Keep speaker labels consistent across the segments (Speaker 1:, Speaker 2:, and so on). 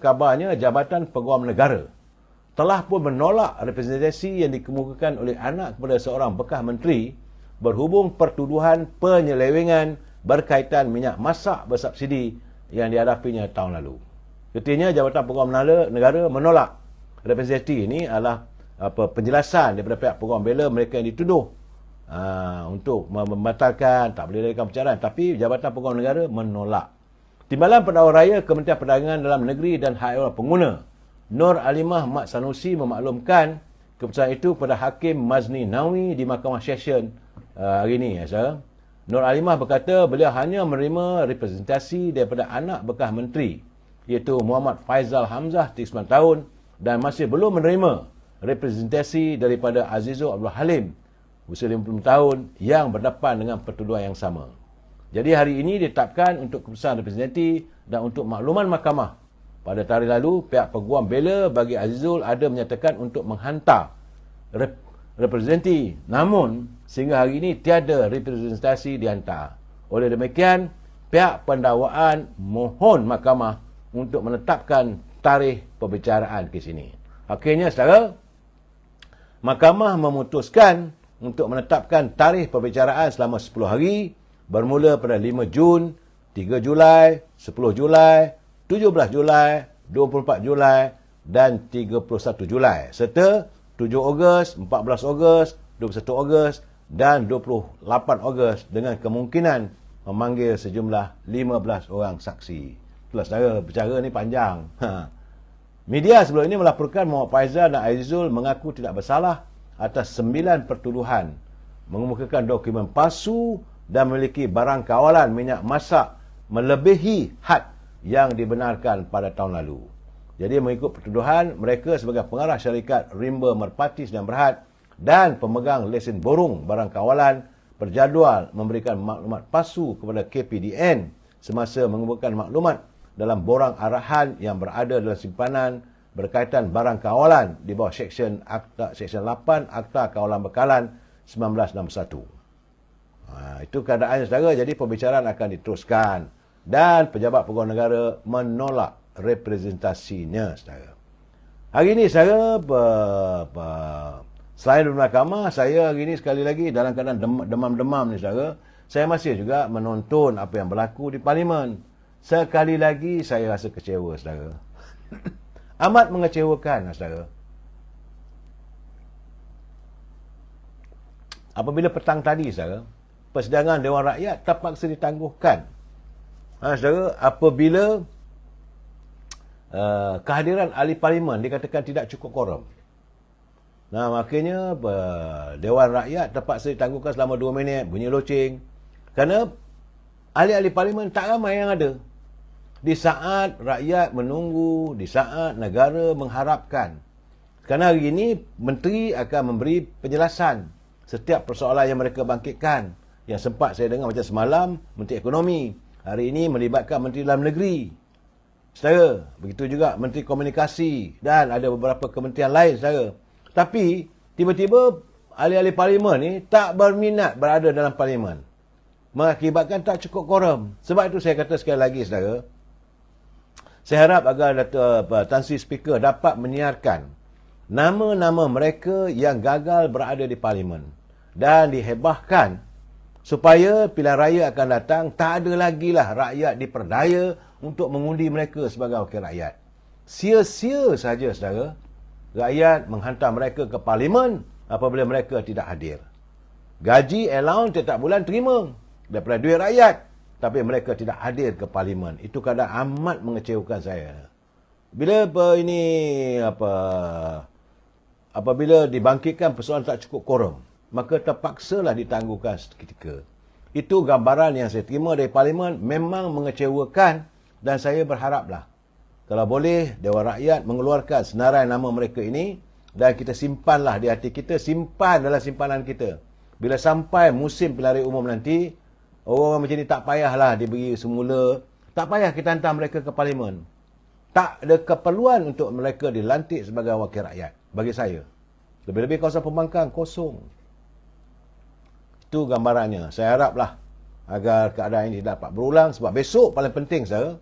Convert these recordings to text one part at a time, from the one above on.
Speaker 1: kabarnya Jabatan Peguam Negara telah pun menolak representasi yang dikemukakan oleh anak kepada seorang bekas menteri berhubung pertuduhan penyelewengan berkaitan minyak masak bersubsidi yang dihadapinya tahun lalu. Ketiganya, Jabatan Peguam Negara menolak representasi ini adalah penjelasan daripada pihak peguam bela mereka yang dituduh untuk membatalkan, tak boleh larikan pencarian, tapi Jabatan Peguam Negara menolak. Timbalan Pendakwa Raya Kementerian Perdagangan Dalam Negeri dan Hak Ehwal Pengguna Nur Alimah Mat Sanusi memaklumkan keputusan itu kepada Hakim Mazni Nawi di Mahkamah Session hari ini. Nur Alimah berkata beliau hanya menerima representasi daripada anak bekas menteri iaitu Muhammad Faizal Hamzah 39 tahun dan masih belum menerima representasi daripada Azizul Abdul Halim usia 50 tahun yang berdepan dengan pertuduhan yang sama. Jadi hari ini ditetapkan untuk keputusan representasi dan untuk makluman mahkamah. Pada tarikh lalu, pihak peguam bela bagi Azizul ada menyatakan untuk menghantar representasi. Namun, sehingga hari ini tiada representasi dihantar. Oleh demikian, pihak pendakwaan mohon mahkamah untuk menetapkan tarikh pembicaraan kes ini. Akhirnya, saudara, mahkamah memutuskan untuk menetapkan tarikh pembicaraan selama 10 hari bermula pada 5 Jun, 3 Julai, 10 Julai, 17 Julai, 24 Julai dan 31 Julai serta 7 Ogos, 14 Ogos, 21 Ogos dan 28 Ogos dengan kemungkinan memanggil sejumlah 15 orang saksi. Itulah saudara, bicara ni panjang. Media sebelum ini melaporkan Muhammad Faizal dan Azizul mengaku tidak bersalah atas 9 pertuduhan, mengemukakan dokumen palsu dan memiliki barang kawalan minyak masak melebihi had yang dibenarkan pada tahun lalu. Jadi mengikut pertuduhan, mereka sebagai pengarah syarikat Rimba Merpati Sdn Bhd dan pemegang lesen borong barang kawalan berjadual memberikan maklumat palsu kepada KPDN semasa mengumpulkan maklumat dalam borang arahan yang berada dalam simpanan berkaitan barang kawalan di bawah Seksyen 8 Akta Kawalan Bekalan 1961. Itu keadaannya, saudara. Jadi pembicaraan akan diteruskan. Dan pejabat peguam negara menolak representasinya, saudara. Hari ini, saudara, selain di mahkamah, saya hari ini sekali lagi dalam keadaan demam-demam ni, saudara, saya masih juga menonton apa yang berlaku di Parlimen. Sekali lagi, saya rasa kecewa, saudara. Amat mengecewakan, saudara. Apabila petang tadi, saudara, persidangan Dewan Rakyat terpaksa ditangguhkan. Saudara, apabila kehadiran ahli parlimen dikatakan tidak cukup korum. Makanya Dewan Rakyat terpaksa ditangguhkan selama 2 minit, bunyi loceng. Kerana ahli-ahli parlimen tak ramai yang ada. Di saat rakyat menunggu, di saat negara mengharapkan. Kerana hari ini, menteri akan memberi penjelasan setiap persoalan yang mereka bangkitkan. Yang sempat saya dengar macam semalam, Menteri Ekonomi. Hari ini melibatkan Menteri Dalam Negeri. Saudara, begitu juga Menteri Komunikasi dan ada beberapa kementerian lain, saudara. Tapi, tiba-tiba ahli-ahli parlimen ni tak berminat berada dalam parlimen. Mengakibatkan tak cukup korum. Sebab itu saya kata sekali lagi, saudara. Saya harap agar Tan Sri Speaker dapat menyiarkan nama-nama mereka yang gagal berada di parlimen. Dan dihebahkan supaya pilihan raya akan datang, tak ada lagi lah rakyat diperdaya untuk mengundi mereka sebagai wakil rakyat. Sia-sia saja, saudara. Rakyat menghantar mereka ke parlimen apabila mereka tidak hadir. Gaji, allowance setiap bulan terima daripada duit rakyat. Tapi mereka tidak hadir ke parlimen. Itu keadaan amat mengecewakan saya. Apabila dibangkitkan persoalan tak cukup korum, maka terpaksalah ditangguhkan seketika. Itu gambaran yang saya terima dari parlimen, memang mengecewakan dan saya berharaplah kalau boleh Dewan Rakyat mengeluarkan senarai nama mereka ini dan kita simpanlah di hati kita, simpan dalam simpanan kita. Bila sampai musim pilihan raya umum nanti, orang macam ni tak payahlah diberi semula, tak payah kita hantar mereka ke parlimen. Tak ada keperluan untuk mereka dilantik sebagai wakil rakyat bagi saya. Lebih-lebih kawasan pembangkang kosong. Itu gambarannya. Saya haraplah agar keadaan ini dapat berulang sebab besok paling penting, saudara.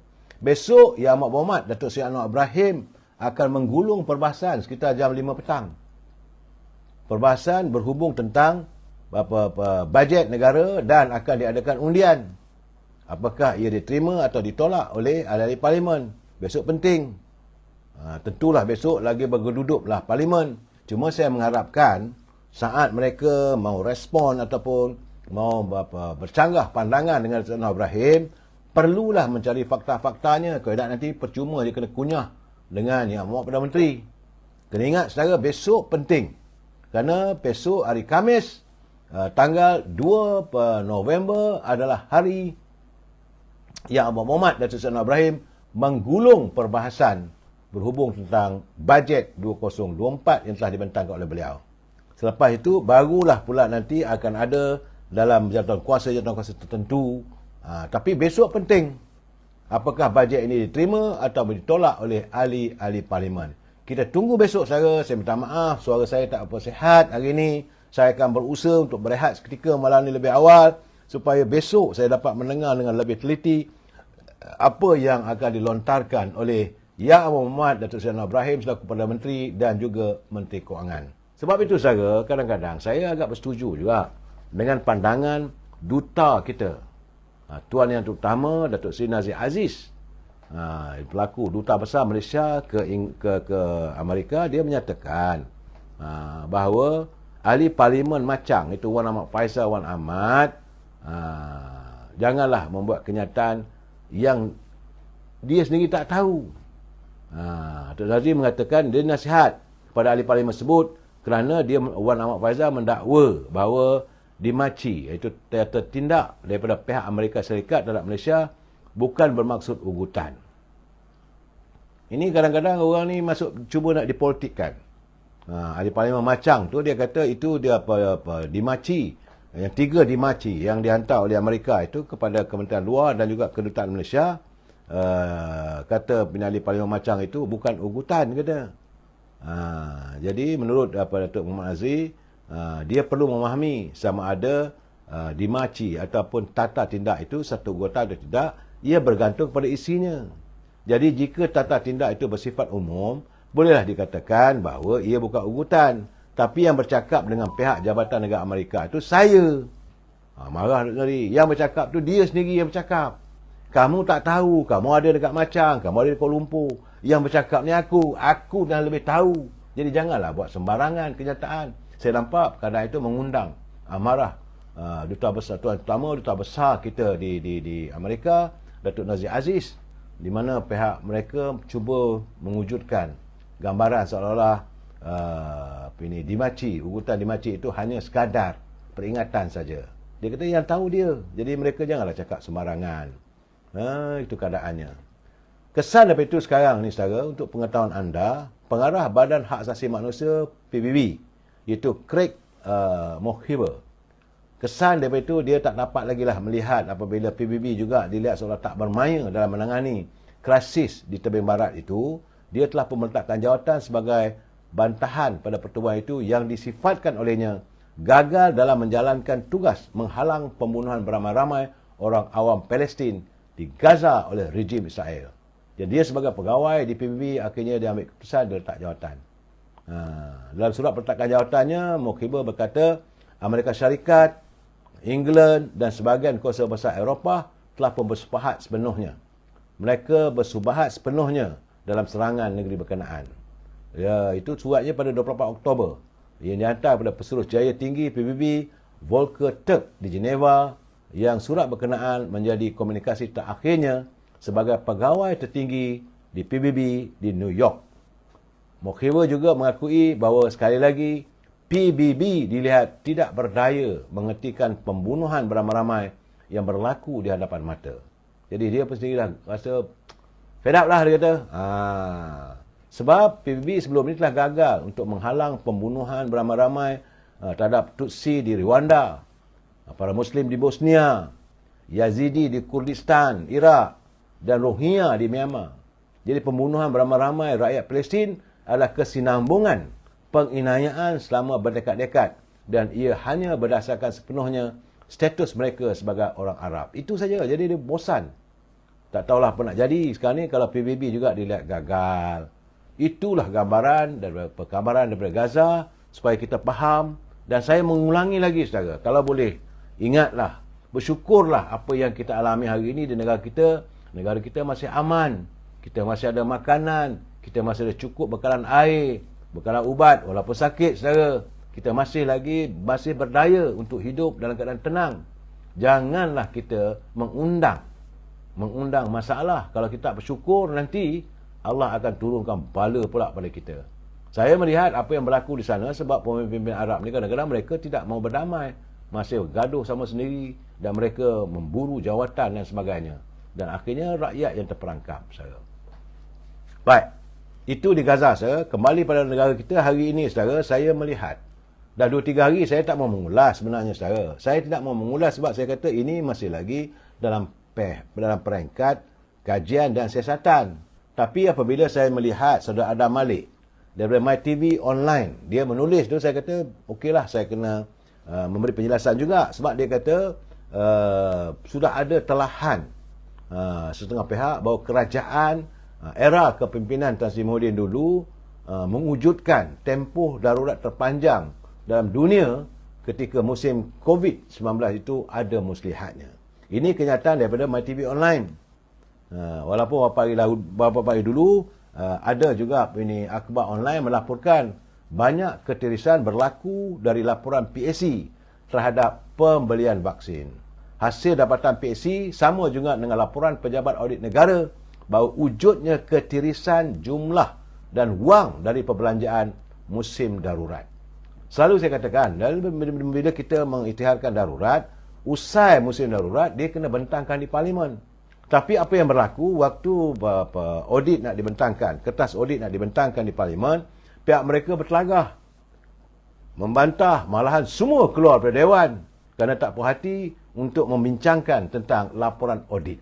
Speaker 1: Besok Yang Amat Berhormat Datuk Seri Anwar Ibrahim akan menggulung perbahasan sekitar jam 5 petang. Perbahasan berhubung tentang bajet negara dan akan diadakan undian. Apakah ia diterima atau ditolak oleh ahli-ahli parlimen. Besok penting. Tentulah besok lagi bergeduduklah parlimen. Cuma saya mengharapkan saat mereka mau respon ataupun mau bercanggah pandangan dengan Datuk Anwar Ibrahim, perlulah mencari fakta-faktanya. Kalau tidak nanti percuma dia kena kunyah dengan Yang Amat Perdana Menteri. Kena ingat saudara, besok penting. Kerana besok hari Khamis, tanggal 2 November adalah hari Yang Amat Berhormat Datuk Seri Anwar Ibrahim menggulung perbahasan berhubung tentang bajet 2024 yang telah dibentangkan oleh beliau. Selepas itu, barulah pula nanti akan ada dalam jawatan kuasa tertentu. Tapi besok penting. Apakah bajet ini diterima atau ditolak oleh ahli-ahli parlimen. Kita tunggu besok saudara. Saya minta maaf, suara saya tak apa sihat hari ini. Saya akan berusaha untuk berehat seketika malam ini lebih awal supaya besok saya dapat mendengar dengan lebih teliti apa yang akan dilontarkan oleh Yang Amat Berhormat Datuk Seri Anwar Ibrahim selaku Perdana Menteri dan juga Menteri Kewangan. Sebab itu saudara, kadang-kadang saya agak bersetuju juga dengan pandangan duta kita. Tuan Yang Terutama Datuk Seri Nazir Aziz, pelaku Duta Besar Malaysia ke Amerika, dia menyatakan bahawa ahli parlimen macam itu Wan Ahmad Faisal, Wan Ahmad, janganlah membuat kenyataan yang dia sendiri tak tahu. Datuk Nazir mengatakan dia nasihat kepada ahli parlimen tersebut kerana dia Wan Ahmad Faisal mendakwa bahawa dimaci, iaitu tertindak daripada pihak Amerika Syarikat terhadap Malaysia bukan bermaksud ugutan. Ini kadang-kadang orang ni cuba nak dipolitikkan. Ahli parlimen macang tu dia kata itu dia dimaci. Yang 3 dimaci yang dihantar oleh Amerika itu kepada Kementerian Luar dan juga Kedutaan Malaysia. Kata ahli parlimen macang itu bukan ugutan kata. Jadi menurut Datuk Muhammad Azri, dia perlu memahami sama ada dimaci ataupun tata tindak itu satu ugutan atau tidak, ia bergantung pada isinya. Jadi jika tata tindak itu bersifat umum, bolehlah dikatakan bahawa ia bukan ugutan. Tapi yang bercakap dengan pihak Jabatan Negara Amerika itu saya. Marah tadi. Yang bercakap tu dia sendiri yang bercakap. Kamu tak tahu, kamu ada dekat Macang, kamu ada di Kuala Lumpur. Yang bercakap ni aku dah lebih tahu. Jadi janganlah buat sembarangan kenyataan. Saya nampak keadaan itu mengundang amarah Duta Besar Tuan Pertama, Duta Besar kita di Amerika, Datuk Nazir Aziz, di mana pihak mereka cuba mewujudkan gambaran seolah-olah dimaci, ugutan dimaci itu hanya sekadar peringatan saja. Dia kata yang tahu dia. Jadi mereka janganlah cakap sembarangan. Itu keadaannya. Kesan daripada itu sekarang ni saudara, untuk pengetahuan anda, pengarah Badan Hak Asasi Manusia PBB, iaitu Craig Mokhiber, kesan daripada itu dia tak dapat lagi lah melihat apabila PBB juga dilihat seolah tak bermaya dalam menangani krisis di tebing barat itu. Dia telah pun meletakkan jawatan sebagai bantahan pada pertubuhan itu yang disifatkan olehnya gagal dalam menjalankan tugas menghalang pembunuhan beramai-ramai orang awam Palestin di Gaza oleh rejim Israel. Jadi dia sebagai pegawai di PBB akhirnya dia ambil keputusan dia letak jawatan. Dalam surat peletakan jawatannya, Mokhiber berkata Amerika Syarikat, England dan sebahagian kuasa besar Eropah telah pun bersepahat sepenuhnya. Mereka bersubahat sepenuhnya dalam serangan negeri berkenaan. Ya, itu suratnya pada 24 Oktober. Yang dihantar kepada Pesuruh Jaya Tinggi PBB Volker Turk di Geneva, yang surat berkenaan menjadi komunikasi terakhirnya sebagai pegawai tertinggi di PBB di New York. Mokhiber juga mengakui bahawa sekali lagi PBB dilihat tidak berdaya menghentikan pembunuhan beramai-ramai yang berlaku di hadapan mata. Jadi dia pun sendiri dah rasa fed up lah, dia kata. Sebab PBB sebelum ini telah gagal untuk menghalang pembunuhan beramai-ramai terhadap Tutsi di Rwanda, para Muslim di Bosnia, Yazidi di Kurdistan, Iraq dan Rohingya di Myanmar. Jadi pembunuhan beramai-ramai rakyat Palestin adalah kesinambungan penginayaan selama berdekad-dekad dan ia hanya berdasarkan sepenuhnya status mereka sebagai orang Arab. Itu saja. Jadi dia bosan. Tak tahulah apa nak jadi. Sekarang ni kalau PBB juga dilihat gagal. Itulah gambaran daripada perkabaran daripada Gaza supaya kita faham. Dan saya mengulangi lagi saudara, kalau boleh ingatlah, bersyukurlah apa yang kita alami hari ini di negara kita. Negara kita masih aman, kita masih ada makanan, kita masih ada cukup bekalan air, bekalan ubat. Walaupun sakit saudara, kita masih berdaya untuk hidup dalam keadaan tenang. Janganlah kita mengundang masalah. Kalau kita bersyukur, nanti Allah akan turunkan bala pula pada kita. Saya melihat apa yang berlaku di sana sebab pemimpin Arab ni kadang-kadang mereka tidak mau berdamai, masih gaduh sama sendiri dan mereka memburu jawatan dan sebagainya. Dan akhirnya rakyat yang terperangkap, saudara. Baik, itu di Gaza, saudara. Kembali pada negara kita hari ini, saudara, saya melihat dah 2-3 hari saya tak mau mengulas sebenarnya, saudara. Saya tidak mau mengulas sebab saya kata ini masih lagi dalam peringkat kajian dan siasatan. Tapi apabila saya melihat saudara Adam Malik daripada MyTV Online, dia menulis tu, saya kata okeylah, saya kena memberi penjelasan juga sebab dia kata sudah ada telahan setengah pihak bahawa kerajaan era kepimpinan Tan Sri Muhyiddin dulu mewujudkan tempoh darurat terpanjang dalam dunia ketika musim COVID-19 itu ada muslihatnya. Ini kenyataan daripada MyTV Online. Walaupun beberapa hari dulu ada juga ini akhbar online melaporkan banyak ketirisan berlaku dari laporan PAC terhadap pembelian vaksin. Hasil dapatan PAC sama juga dengan laporan pejabat audit negara bahawa wujudnya ketirisan jumlah dan wang dari perbelanjaan musim darurat. Selalu saya katakan, bila kita mengisytiharkan darurat, usai musim darurat, dia kena bentangkan di Parlimen. Tapi apa yang berlaku waktu audit nak dibentangkan, kertas audit nak dibentangkan di Parlimen, pihak mereka bertelagah, membantah, malahan semua keluar dari Dewan kerana tak puas hati untuk membincangkan tentang laporan audit.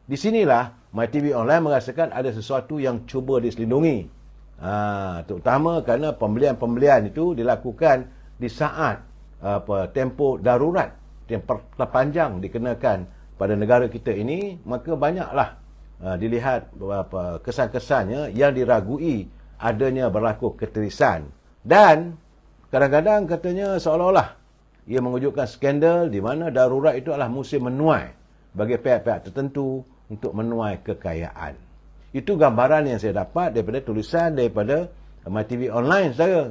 Speaker 1: Di sinilah MyTV Online merasakan ada sesuatu yang cuba diselindungi. Terutama kerana pembelian-pembelian itu dilakukan di saat tempoh darurat yang terpanjang dikenakan pada negara kita ini, maka banyaklah dilihat kesan-kesannya yang diragui adanya berlaku ketirisan. Dan kadang-kadang katanya seolah-olah ia mewujudkan skandal di mana darurat itu adalah musim menuai bagi pihak-pihak tertentu untuk menuai kekayaan. Itu gambaran yang saya dapat daripada tulisan daripada MyTV Online saya.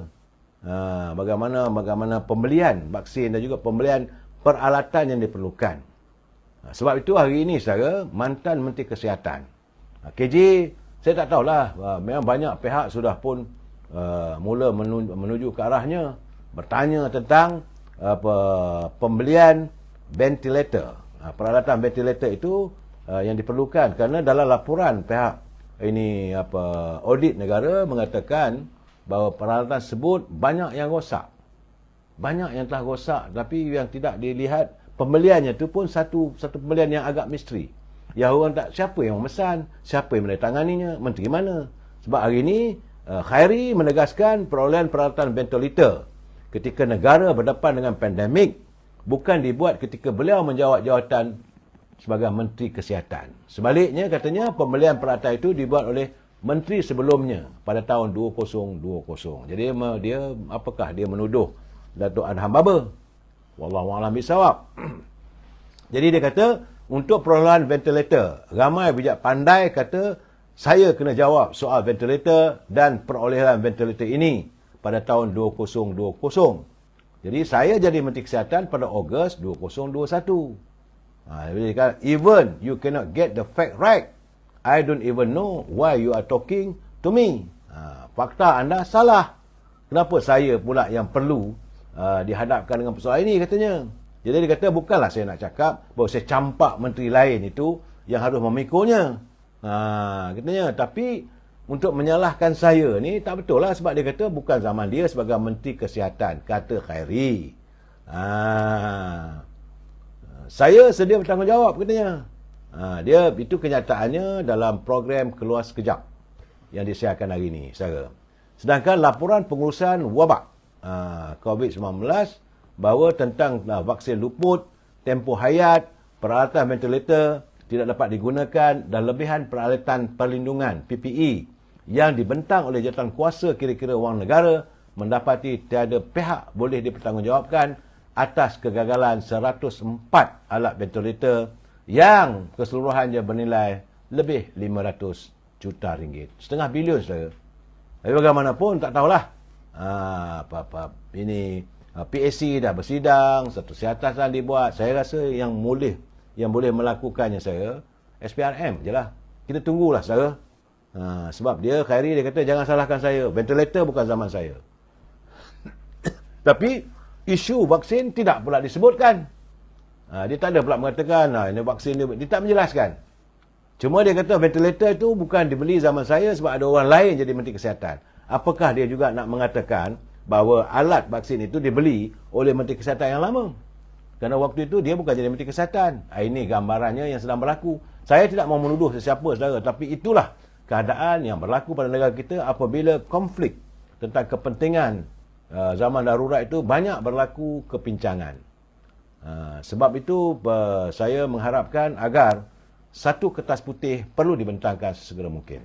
Speaker 1: Bagaimana pembelian vaksin dan juga pembelian peralatan yang diperlukan. Sebab itu hari ini saudara, mantan Menteri Kesihatan KJ, saya tak tahulah, memang banyak pihak sudah pun mula menuju ke arahnya, bertanya tentang pembelian ventilator, peralatan ventilator itu yang diperlukan kerana dalam laporan pihak ini audit negara mengatakan bahawa peralatan tersebut banyak yang rosak, banyak yang telah rosak, tapi yang tidak dilihat pembeliannya itu pun satu pembelian yang agak misteri. Yang orang tak, siapa yang memesan, siapa yang menandatanganinya, menteri mana. Sebab hari ini Khairi menegaskan perolehan peralatan ventilator ketika negara berdepan dengan pandemik bukan dibuat ketika beliau menjawat jawatan sebagai Menteri Kesihatan. Sebaliknya katanya pembelian peralatan itu dibuat oleh menteri sebelumnya pada tahun 2020. Jadi apakah dia menuduh Datuk Adham Baba? Wallahualam bisawab. Jadi dia kata untuk perolehan ventilator, ramai bijak pandai kata saya kena jawab soal ventilator dan perolehan ventilator ini pada tahun 2020. Jadi saya jadi Menteri Kesihatan pada Ogos 2021. Dia kata, even you cannot get the fact right, I don't even know why you are talking to me. Fakta anda salah. Kenapa saya pula yang perlu dihadapkan dengan persoalan ini, katanya. Jadi dia kata bukanlah saya nak cakap bahawa saya campak menteri lain itu yang harus memikulnya. Katanya, tapi untuk menyalahkan saya ni tak betul lah sebab dia kata bukan zaman dia sebagai Menteri Kesihatan, kata Khairi. Saya sedia bertanggungjawab, katanya. Dia itu kenyataannya dalam program Keluar Sekejap yang disiarkan hari ini, saudara. Sedangkan laporan pengurusan wabak COVID-19 bahawa tentang vaksin luput, tempoh hayat, peralatan ventilator tidak dapat digunakan dan lebihan peralatan perlindungan PPE yang dibentang oleh jawatankuasa kira-kira wang negara mendapati tiada pihak boleh dipertanggungjawabkan atas kegagalan 104 alat ventilator yang keseluruhannya bernilai lebih 500 juta ringgit. Setengah bilion, saudara. Tapi bagaimanapun, tak tahulah. Ini PAC dah bersidang, satu siasatan dibuat. Saya rasa yang boleh melakukannya saya, SPRM je lah. Kita tunggulah, saudara. Sebab Khairi dia kata, jangan salahkan saya. Ventilator bukan zaman saya. Tapi, isu vaksin tidak pula disebutkan. Dia tak ada pula mengatakan, ini vaksin dia tak menjelaskan. Cuma dia kata ventilator itu bukan dibeli zaman saya sebab ada orang lain jadi Menteri Kesihatan. Apakah dia juga nak mengatakan bahawa alat vaksin itu dibeli oleh Menteri Kesihatan yang lama? Kerana waktu itu dia bukan jadi Menteri Kesihatan. Ini gambarannya yang sedang berlaku. Saya tidak mau menuduh sesiapa, saudara. Tapi itulah keadaan yang berlaku pada negara kita apabila konflik tentang kepentingan zaman darurat itu banyak berlaku kepincangan. Sebab itu saya mengharapkan agar satu kertas putih perlu dibentangkan sesegera mungkin.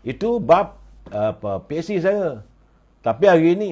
Speaker 1: Itu bab PAC saya. Tapi hari ini